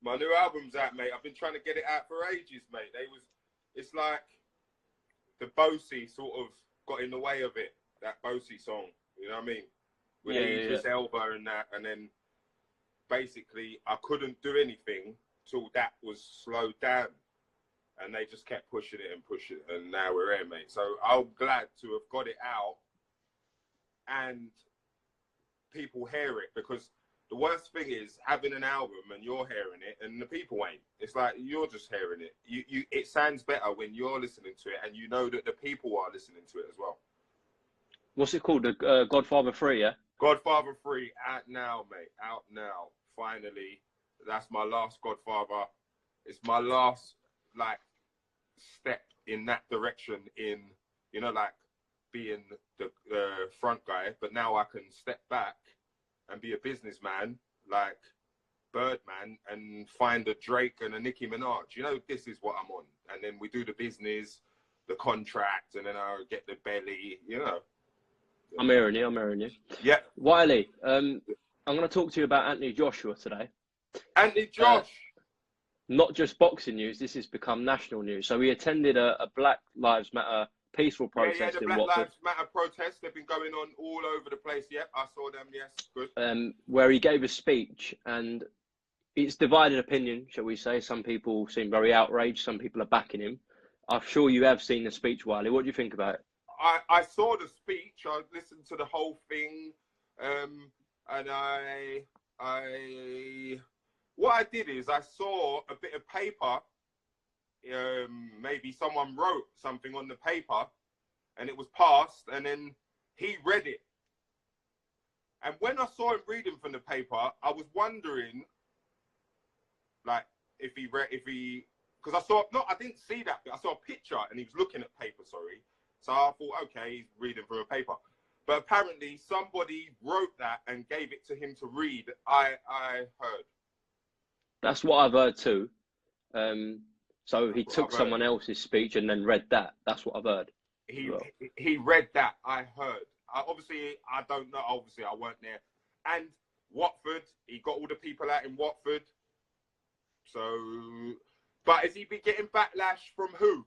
My new album's out, mate. I've been trying to get it out for ages, mate. It's like the Bosie sort of got in the way of it. That Bosie song, you know what I mean? With Idris Elba and that, and then basically I couldn't do anything till that was slowed down, and they just kept pushing it, and now we're here, mate. So I'm glad to have got it out and people hear it, because the worst thing is having an album and you're hearing it and the people ain't. It's like you're just hearing it. It sounds better when you're listening to it and you know that the people are listening to it as well. What's it called? The Godfather 3, yeah? Godfather 3 out now, mate. Out now. Finally. That's my last Godfather. It's my last, like, step in that direction in, you know, like, being the front guy. But now I can step back and be a businessman, like Birdman, and find a Drake and a Nicki Minaj. You know, this is what I'm on. And then we do the business, the contract, and then I'll get the belly, you know. I'm hearing you. Yeah. Wiley, I'm going to talk to you about Anthony Joshua today. Anthony Josh! Not just boxing news, this has become national news. So we attended a Black Lives Matter peaceful protest the in Black Watford. Lives Matter protests, they've been going on all over the place. Yep, I saw them, yes, good. Where he gave a speech, and it's divided opinion, shall we say. Some people seem very outraged, some people are backing him. I'm sure you have seen the speech, Wiley. What do you think about it? I saw the speech, I listened to the whole thing, and what I did is I saw a bit of paper. Maybe someone wrote something on the paper and it was passed, and then he read it. And when I saw him reading from the paper, I was wondering, like, because I didn't see that bit. I saw a picture and he was looking at paper, sorry. So I thought, okay, he's reading from a paper. But apparently somebody wrote that and gave it to him to read. I heard. That's what I've heard too. So he took someone else's speech and then read that. That's what I've heard. He read that, I heard. Obviously, I don't know. Obviously, I weren't there. And Watford, he got all the people out in Watford. So, but is he be getting backlash from who?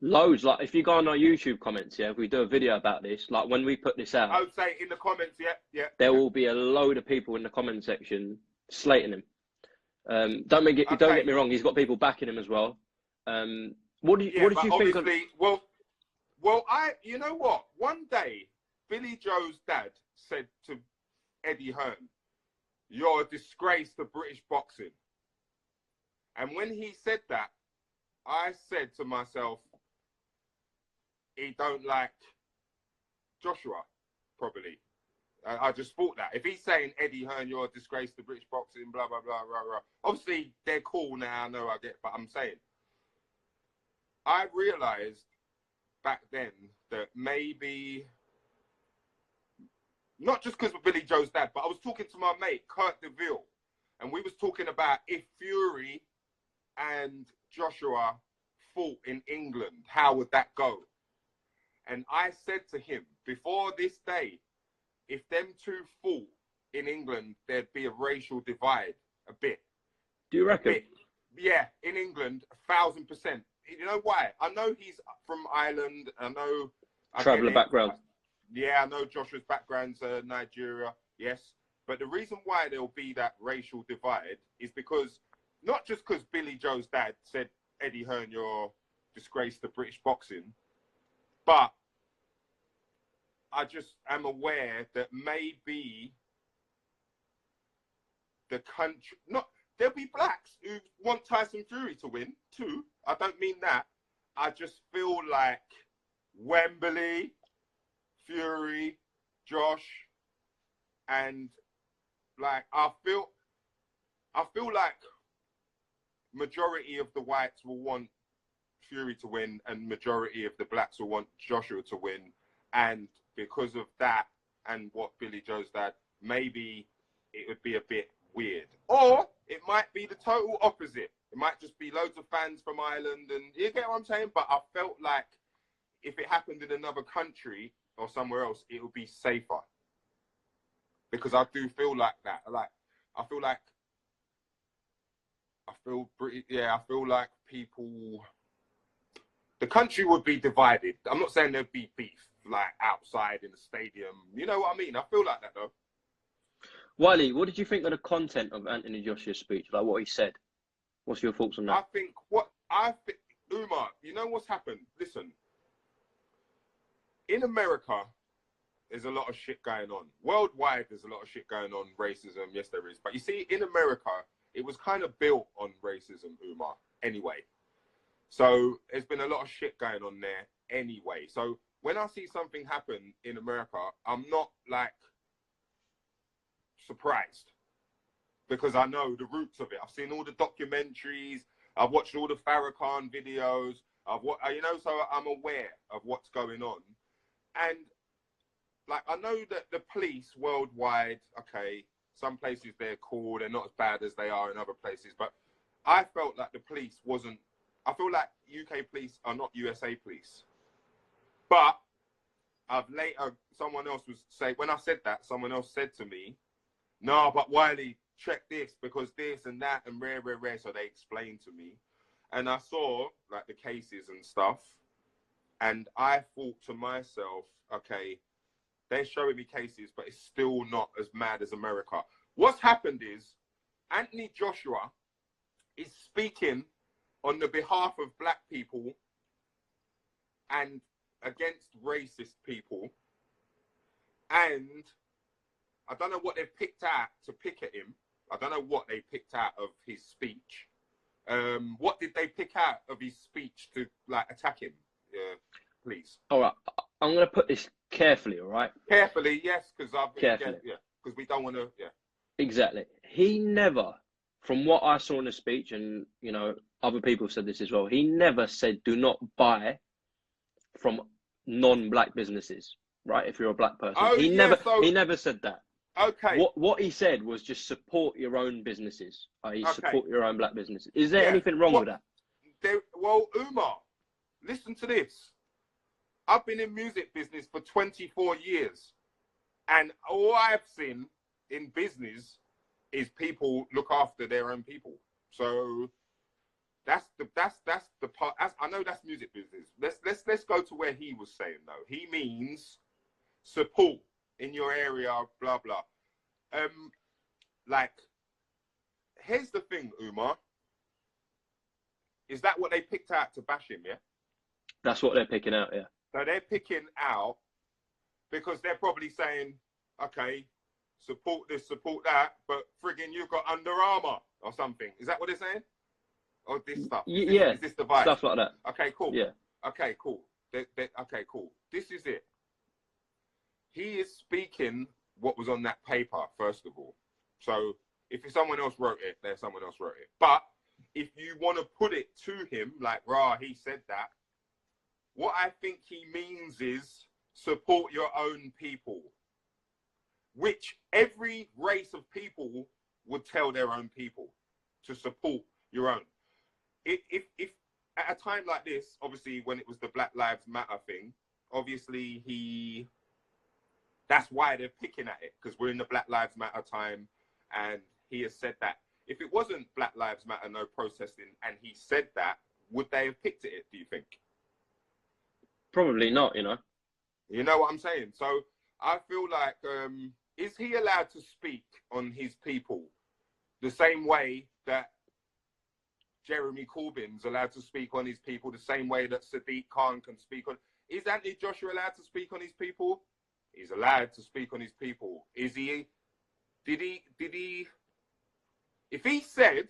Loads. Like, if you go on our YouTube comments, yeah, if we do a video about this, like when we put this out, I would say in the comments, yeah. There will be a load of people in the comment section slating him. Don't get me wrong, he's got people backing him as well. What did you think of? Well, you know what? One day, Billy Joe's dad said to Eddie Hearn, "You're a disgrace to British boxing." And when he said that, I said to myself, he don't like Joshua, probably. I just thought that. If he's saying, Eddie Hearn, you're a disgrace to British boxing, blah, blah, blah, blah, blah. Obviously, they're cool now, I know I get, but I'm saying. I realised back then that maybe, not just because of Billy Joe's dad, but I was talking to my mate, Kurt DeVille, and we was talking about if Fury and Joshua fought in England, how would that go? And I said to him, before this day, if them two fought in England, there'd be a racial divide, a bit. Do you reckon? Yeah, in England, 1,000%. You know why? I know he's from Ireland. I know... Traveller background. Yeah, I know Joshua's background's Nigeria, yes. But the reason why there'll be that racial divide is because, not just because Billy Joe's dad said, Eddie Hearn, you're a disgrace to British boxing, but I just am aware that maybe the country, there'll be blacks who want Tyson Fury to win too. I don't mean that. I just feel like Wembley, Fury, Josh, and like I feel like majority of the whites will want Fury to win and majority of the blacks will want Joshua to win. And because of that and what Billy Joe's dad, maybe it would be a bit weird. Or it might be the total opposite. It might just be loads of fans from Ireland, and you get what I'm saying? But I felt like if it happened in another country or somewhere else, it would be safer. Because I do feel like that. Like, I feel like I feel like people, the country would be divided. I'm not saying there'd be beef like outside in the stadium. You know what I mean? I feel like that though. Wiley, what did you think of the content of Anthony Joshua's speech? Like what he said? What's your thoughts on that? I think, Umar, you know what's happened? Listen, in America, there's a lot of shit going on. Worldwide, there's a lot of shit going on, racism, yes there is. But you see, in America, it was kind of built on racism, Umar, anyway. So there's been a lot of shit going on there anyway. So when I see something happen in America, I'm not like surprised because I know the roots of it. I've seen all the documentaries. I've watched all the Farrakhan videos. So I'm aware of what's going on. And like, I know that the police worldwide, okay, some places they're cool, they're not as bad as they are in other places, but I felt like the police I feel like UK police are not USA police. But someone else was saying, when I said that, someone else said to me, no, but Wiley, check this, because this and that and rare. So they explained to me. And I saw like the cases and stuff. And I thought to myself, okay, they're showing me cases, but it's still not as mad as America. What's happened is Anthony Joshua is speaking on the behalf of black people and against racist people. And I don't know what they've picked out to pick at him. I don't know what they picked out of his speech. What did they pick out of his speech to like attack him? Please. All right, I'm going to put this carefully, all right? Carefully, yes, because we don't want to, Exactly. He never, from what I saw in the speech, and, you know, other people said this as well, he never said do not buy from non-black businesses, right? If you're a black person. He never said that. Okay. What he said was just support your own businesses, i.e. support your own black businesses. Is there anything wrong with that? Well, Umar, listen to this. I've been in music business for 24 years. And all I've seen in business is people look after their own people. So that's the part. I know that's music business. Let's go to where he was saying though. He means support in your area, blah blah. Like, here's the thing, Umar. Is that what they picked out to bash him? Yeah. That's what they're picking out. Yeah. So they're picking out because they're probably saying, okay, support this, support that, but friggin' you've got Under Armour or something. Is that what they're saying? Or this stuff? Is this the vibe? Stuff like that. Okay, cool. Yeah. Okay, cool. Okay, cool. This is it. He is speaking what was on that paper, first of all. So if someone else wrote it, then someone else wrote it. But if you want to put it to him, like, rah, he said that, what I think he means is support your own people, which every race of people would tell their own people to support your own. If at a time like this, obviously when it was the Black Lives Matter thing, obviously that's why they're picking at it, because we're in the Black Lives Matter time, and he has said that. If it wasn't Black Lives Matter, no protesting, and he said that, would they have picked at it, do you think? Probably not, you know. You know what I'm saying? So I feel like, is he allowed to speak on his people the same way that Jeremy Corbyn's allowed to speak on his people, the same way that Sadiq Khan can speak on? Is Anthony Joshua allowed to speak on his people? He's allowed to speak on his people. Is he? Did he? If he said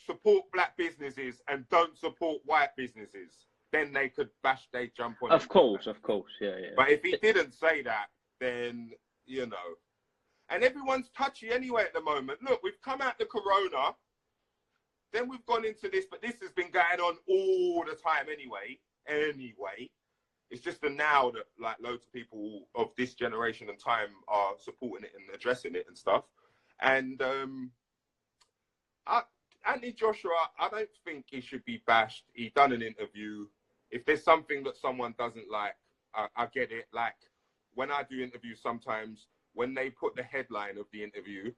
support black businesses and don't support white businesses, then they could bash, they jump on. Of course, yeah. But if he didn't say that, then, you know. And everyone's touchy anyway at the moment. Look, we've come out the corona, then we've gone into this, but this has been going on all the time anyway. It's just the now that like loads of people of this generation and time are supporting it and addressing it and stuff. And Anthony Joshua, I don't think he should be bashed. He done an interview. If there's something that someone doesn't like, I get it. Like when I do interviews sometimes, when they put the headline of the interview,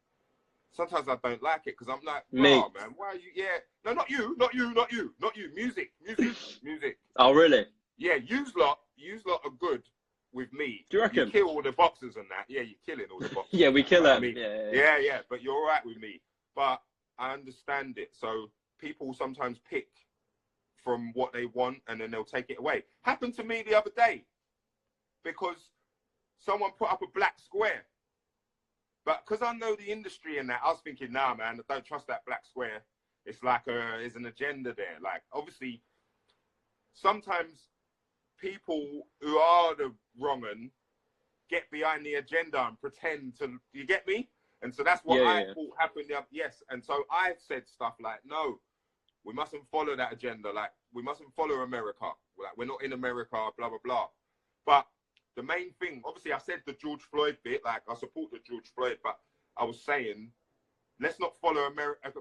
sometimes I don't like it because I'm like, Me. oh man, why are you? Yeah, no, not you, not you, not you, not you. Music, music, music. Oh, really? Yeah, yous lot are good with me. Do you reckon? You kill all the boxers and that. Yeah, you're killing all the boxers. Yeah, we kill them. I mean, Yeah. yeah, but you're all right with me. But I understand it. So people sometimes pick from what they want and then they'll take it away. Happened to me the other day because someone put up a black square. But because I know the industry and that, I was thinking, nah, man, I don't trust that black square. It's like there's an agenda there. Like, obviously, sometimes people who are the wrong un get behind the agenda and pretend to, you get me? And so that's what I thought happened. Yes. And so I said stuff like, no, we mustn't follow that agenda. Like, we mustn't follow America. Like, we're not in America, blah, blah, blah. But the main thing, obviously, I said the George Floyd bit, like, I support the George Floyd, but I was saying, let's not follow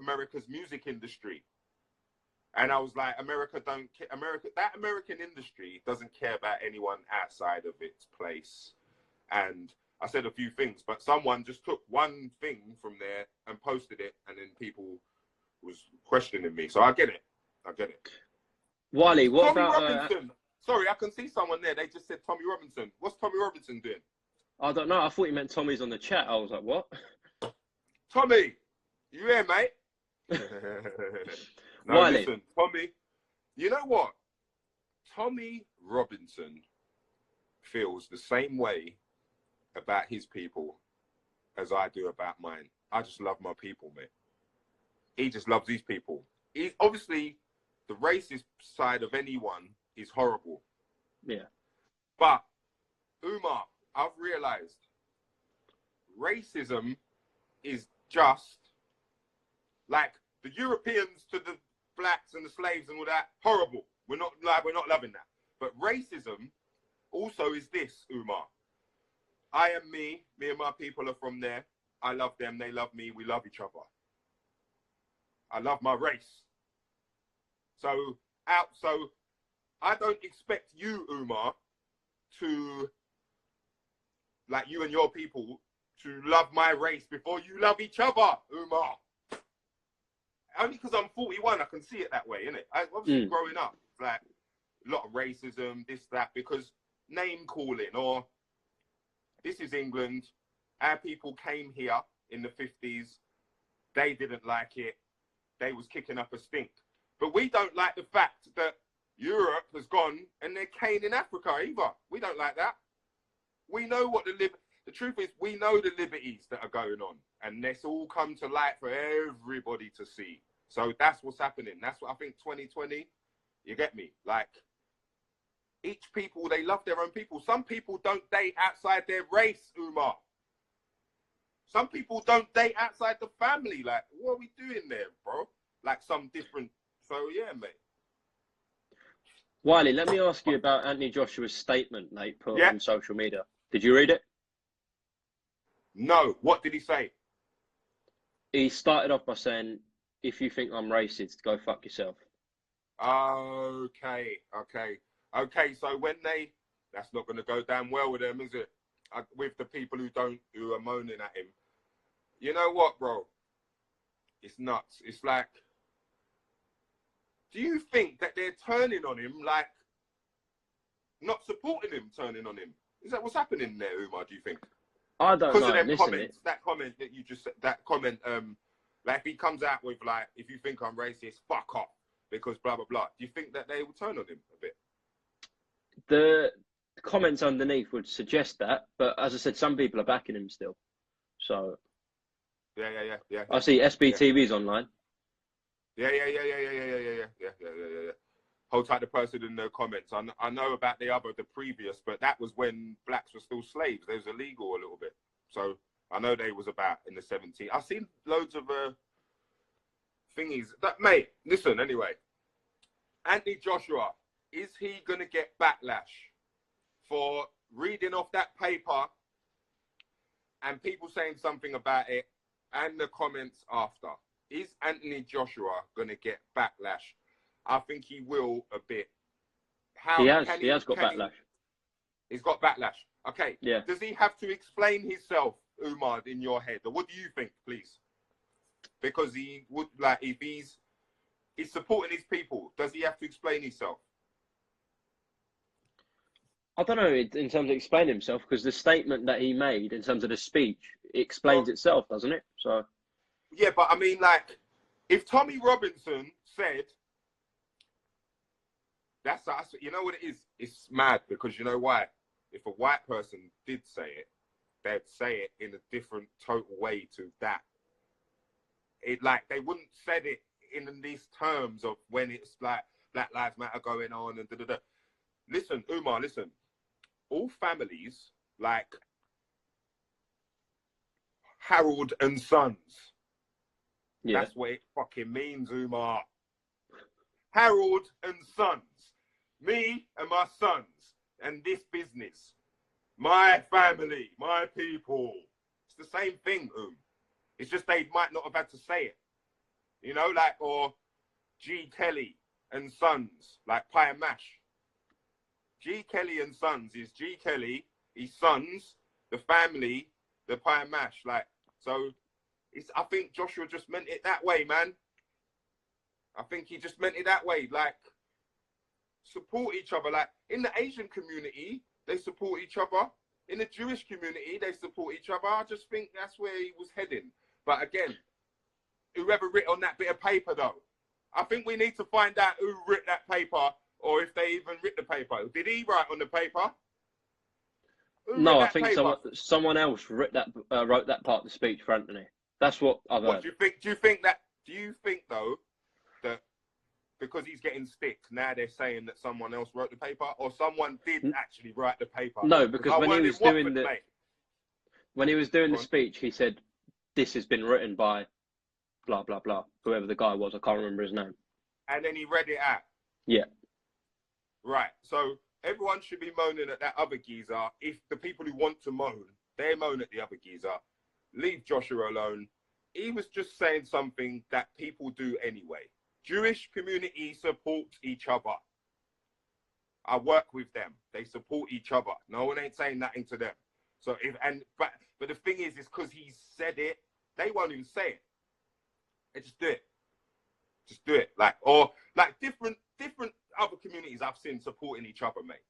America's music industry. And I was like, that American industry doesn't care about anyone outside of its place. And I said a few things, but someone just took one thing from there and posted it, and then people was questioning me. So I get it. Wiley, what Tommy about Robinson? Sorry, I can see someone there. They just said Tommy Robinson. What's Tommy Robinson doing? I don't know. I thought you meant Tommy's on the chat. I was like, what? Tommy, you here, mate? No, Wiley. Listen, Tommy. You know what? Tommy Robinson feels the same way about his people as I do about mine. I just love my people, mate. He just loves these people. He's obviously the racist side of anyone is horrible. Yeah. But Umar, I've realized racism is just like the Europeans to the blacks and the slaves and all that, horrible. We're not loving that. But racism also is this, Umar. I am me and my people are from there. I love them, they love me, we love each other. I love my race. So I don't expect you, Umar, to, like you and your people, to love my race before you love each other, Umar. Only because I'm 41, I can see it that way, innit? Obviously, growing up, like, a lot of racism, this, that, because name calling, or this is England, our people came here in the 50s, they didn't like it, they was kicking up a stink. But we don't like the fact that Europe has gone and they're caning Africa either. We don't like that. We know what the truth is, we know the liberties that are going on, and this all come to light for everybody to see. So that's what's happening. That's what I think 2020, you get me? Like, each people, they love their own people. Some people don't date outside their race, Umar. Some people don't date outside the family. Like, what are we doing there, bro? Like, some different. So, yeah, mate. Wiley, let me ask you about Anthony Joshua's statement they put on social media. Did you read it? No. What did he say? He started off by saying, if you think I'm racist, go fuck yourself. Okay. So when that's not going to go down well with them, is it? With the people who are moaning at him. You know what, bro? It's nuts. It's like, do you think that they're turning on him, like, not supporting him, turning on him? Is that what's happening there, Umar, do you think? I don't know. Because of them Listen, comments, that comment that you just said, like, if he comes out with, like, if you think I'm racist, fuck off, because blah, blah, blah. Do you think that they will turn on him a bit? The comments underneath would suggest that, but as I said, some people are backing him still. So Yeah. I see SBTV's online. Yeah. Hold tight, the person in the comments. I know about the previous, but that was when blacks were still slaves. They was illegal a little bit. So I know they was about in the 70s. I've seen loads of thingies. Mate, listen, anyway. Anthony Joshua, is he going to get backlash for reading off that paper and people saying something about it and the comments after? Is Anthony Joshua going to get backlash? I think he will a bit. He has got backlash. He's got backlash. Okay. Yeah. Does he have to explain himself, Umar, in your head? Or what do you think, please? Because he would, like, if he's supporting his people, does he have to explain himself? I don't know in terms of explaining himself, because the statement that he made in terms of the speech, it explains itself, doesn't it? So yeah, but I mean, like, if Tommy Robinson said, that's you know what it is? It's mad, because you know why? If a white person did say it, they'd say it in a different total way to that. It, like, they wouldn't said it in these terms of when it's like Black Lives Matter going on and da-da-da. Listen, Umar, listen. All families, like Harold and Sons, that's what it fucking means, Umar. Harold and Sons. Me and my sons and this business. My family, my people. It's the same thing, It's just they might not have had to say it. You know, like, or G. Kelly and Sons, like Pie and Mash. G. Kelly and Sons is G. Kelly, his sons, the family, the Pie and Mash. Like, so it's, I think Joshua just meant it that way, man. I think he just meant it that way. Like, support each other. Like, in the Asian community, they support each other. In the Jewish community, they support each other. I just think that's where he was heading. But again, whoever writ on that bit of paper, though, I think we need to find out who writ that paper, or if they even writ the paper. Did he write on the paper? No, I think someone else wrote that part of the speech for Anthony. That's what I've heard. Do you think though that because he's getting stick, now they're saying that someone else wrote the paper, or someone did actually write the paper? No, because when he was doing the speech, he said, "This has been written by blah blah blah," whoever the guy was. I can't remember his name. And then he read it out. Yeah. Right. So everyone should be moaning at that other geezer. If the people who want to moan, they moan at the other geezer. Leave Joshua alone. He was just saying something that people do anyway. Jewish community supports each other. I work with them. They support each other. No one ain't saying nothing to them. So but the thing is because he said it, they won't even say it. They just do it. Just do it. Like, or like different other communities I've seen supporting each other, mate.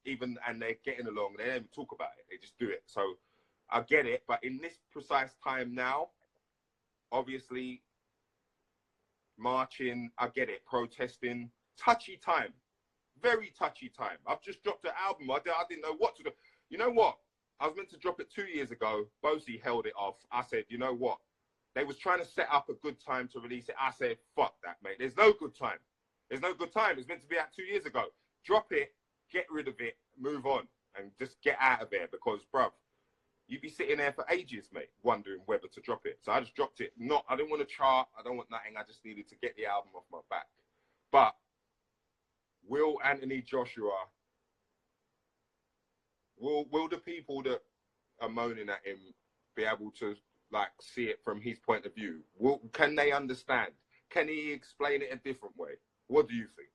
And they're getting along. They don't even talk about it. They just do it. So I get it. But in this precise time now, obviously, marching, I get it. Protesting, touchy time. Very touchy time. I've just dropped an album. I didn't know what to do. You know what? I was meant to drop it 2 years ago. Bosie held it off. I said, you know what? They was trying to set up a good time to release it. I said, fuck that, mate. There's no good time. There's no good time. It's meant to be out 2 years ago. Drop it, get rid of it, move on, and just get out of there because, bruv, you'd be sitting there for ages, mate, wondering whether to drop it. So I just dropped it. I didn't want to chart. I don't want nothing. I just needed to get the album off my back. But will Anthony Joshua, will the people that are moaning at him be able to, like, see it from his point of view? Can they understand? Can he explain it a different way? What do you think?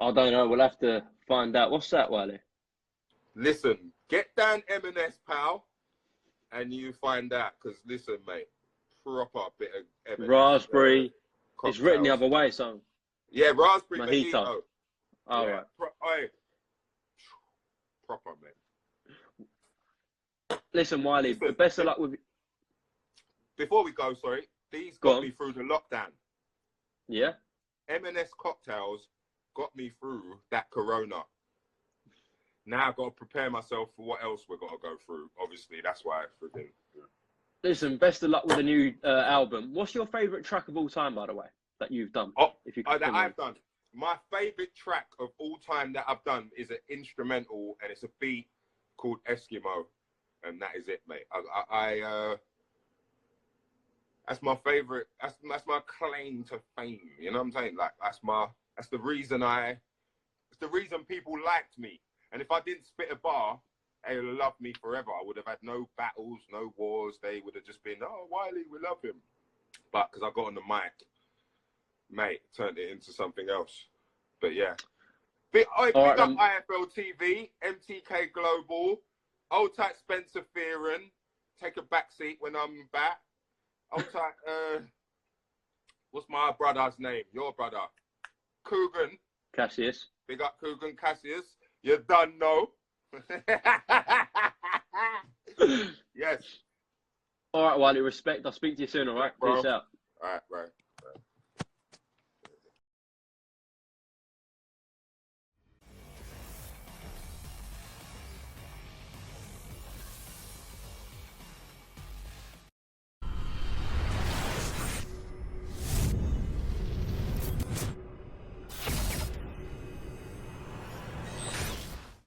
I don't know. We'll have to find out. What's that, Wiley? Listen, get down M&S, pal, and you find out. Because, listen, mate, proper bit of M&S. Raspberry. It's written the other way, so. Yeah, raspberry mojito. All right. Proper, man. Listen, Wiley, best of luck with... Before we go, sorry, these got me through the lockdown. Yeah? M&S cocktails got me through that corona. Now I've got to prepare myself for what else we've got to go through. Obviously, that's why it's freaking... Yeah. Listen, best of luck with the new album. What's your favourite track of all time, by the way, that you've done? That I've done. My favourite track of all time that I've done is an instrumental, and it's a beat called Eskimo. And that is it, mate. That's my favorite. That's my claim to fame. You know what I'm saying? Like that's the reason it's the reason people liked me. And if I didn't spit a bar, they would have loved me forever. I would have had no battles, no wars. They would have just been, oh, Wiley, we love him. But because I got on the mic, mate, turned it into something else. But yeah. Big up IFL TV, MTK Global. Old tight Spencer Fearon, take a back seat when I'm back. Old tight what's my brother's name? Your brother. Coogan. Cassius. Big up Coogan Cassius. You done know. Yes. All right, Wiley, respect. I'll speak to you soon, all right? Bro. Peace out. All right, bro.